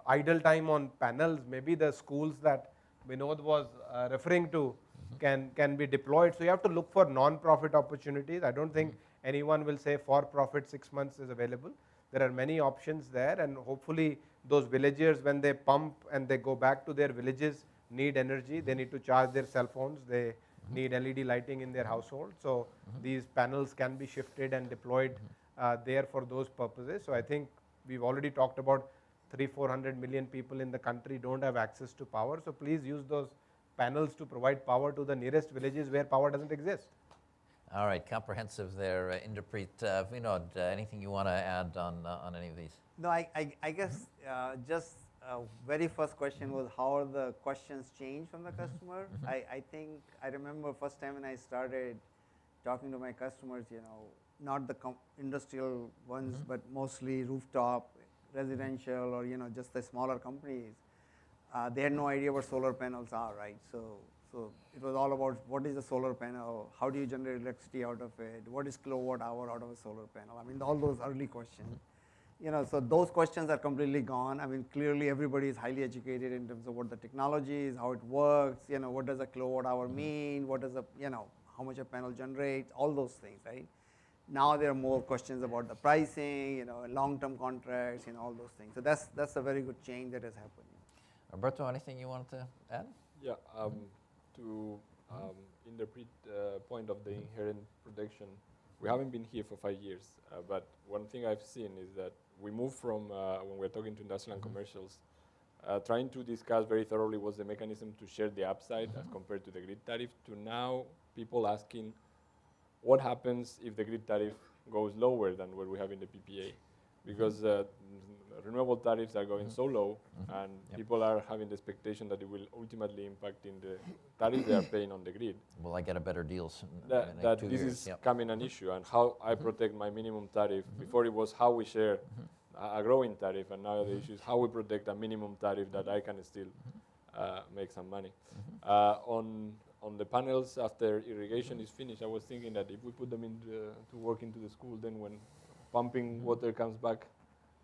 idle time on panels, maybe the schools that Vinod was referring to can be deployed. So you have to look for non-profit opportunities. I don't think anyone will say for profit 6 months is available. There are many options there, and hopefully those villagers, when they pump and they go back to their villages, need energy. They need to charge their cell phones. They need LED lighting in their household. So these panels can be shifted and deployed there for those purposes. So I think we've already talked about 300-400 million people in the country don't have access to power. So please use those panels to provide power to the nearest villages where power doesn't exist. All right, comprehensive there, Inderpreet. Vinod, anything you want to add on any of these? No, I guess just very first question was how are the questions changed from the customer. I think I remember first time when I started talking to my customers, not the industrial ones, but mostly rooftop, residential, or just the smaller companies. They had no idea what solar panels are, right? So it was all about what is a solar panel, how do you generate electricity out of it, what is kilowatt hour out of a solar panel. I mean, all those early questions. So those questions are completely gone. I mean, clearly everybody is highly educated in terms of what the technology is, how it works, what does a kilowatt hour mean, what does how much a panel generates, all those things, right? Now there are more questions about the pricing, long-term contracts, all those things. So that's a very good change that has happened. Alberto, anything you wanted to add? Yeah, to Inderpreet point of the inherent protection, we haven't been here for 5 years, but one thing I've seen is that we moved from, when we're talking to industrial and commercials, trying to discuss very thoroughly what's the mechanism to share the upside as compared to the grid tariff, to now people asking what happens if the grid tariff goes lower than what we have in the PPA, because renewable tariffs are going so low, and people are having the expectation that it will ultimately impact in the tariff they are paying on the grid. Will I get a better deal soon? That this is coming an issue, and how I protect my minimum tariff. Before it was how we share a growing tariff, and now the issue is how we protect a minimum tariff that I can still make some money. On the panels, after irrigation is finished, I was thinking that if we put them to work into the school, then when pumping water comes back,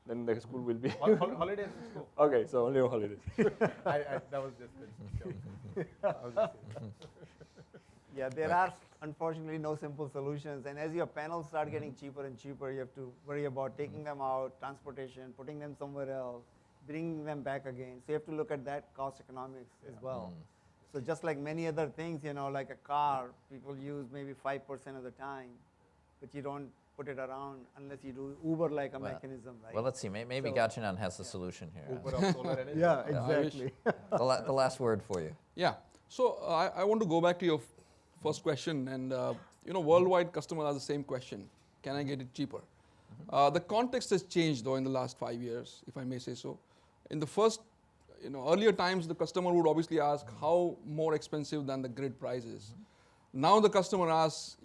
then the school will be Holidays in school. Okay, so only on holidays. That was just a joke. Yeah, there are unfortunately no simple solutions, and as your panels start getting cheaper and cheaper, you have to worry about taking them out, transportation, putting them somewhere else, bringing them back again. So you have to look at that cost economics as well. So just like many other things, like a car, people use maybe 5% of the time, but you don't put it around unless you do Uber like a mechanism, right? Well, let's see. Maybe Gajanan has the solution here. Uber of solar energy. Yeah, exactly. The last word for you. Yeah. So I want to go back to your first question, and worldwide customers ask the same question: can I get it cheaper? The context has changed though in the last 5 years, if I may say so. In the first, earlier times, the customer would obviously ask how more expensive than the grid price is. Now the customer asks,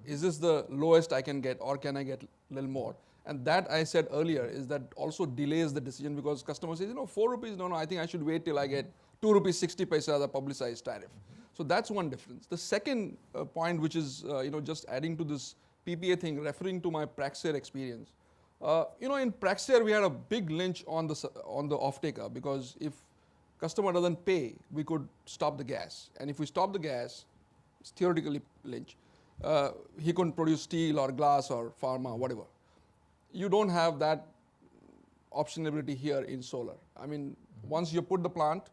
is this the lowest I can get, or can I get a little more? And that, I said earlier, is that also delays the decision, because customer says, 4 rupees, no, I think I should wait till I get 2 rupees 60 paisa as a publicized tariff. So that's one difference. The second point, which is, just adding to this PPA thing, referring to my Praxair experience. In Praxair, we had a big lynch on the off-taker, because if customer doesn't pay, we could stop the gas. And if we stop the gas, it's theoretically lynch. He couldn't produce steel or glass or pharma, whatever. You don't have that optionality here in solar. I mean, once you put the plant,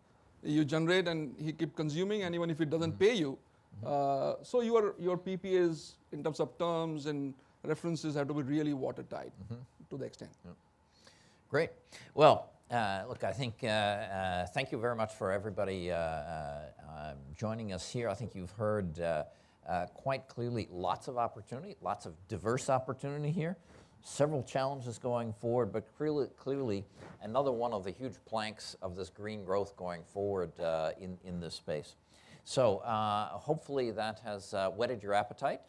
you generate and he keep consuming, and even if it doesn't pay you, so your PPAs in terms of terms and references have to be really watertight to the extent. Yeah. Great. Well, look, I think, thank you very much for everybody joining us here. I think you've heard quite clearly lots of opportunity, lots of diverse opportunity here, several challenges going forward, but clearly another one of the huge planks of this green growth going forward in this space. So hopefully that has whetted your appetite.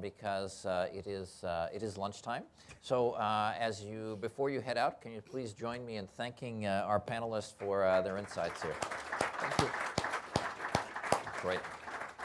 Because it is lunchtime. So before you head out, can you please join me in thanking our panelists for their insights here? Thank you. Great.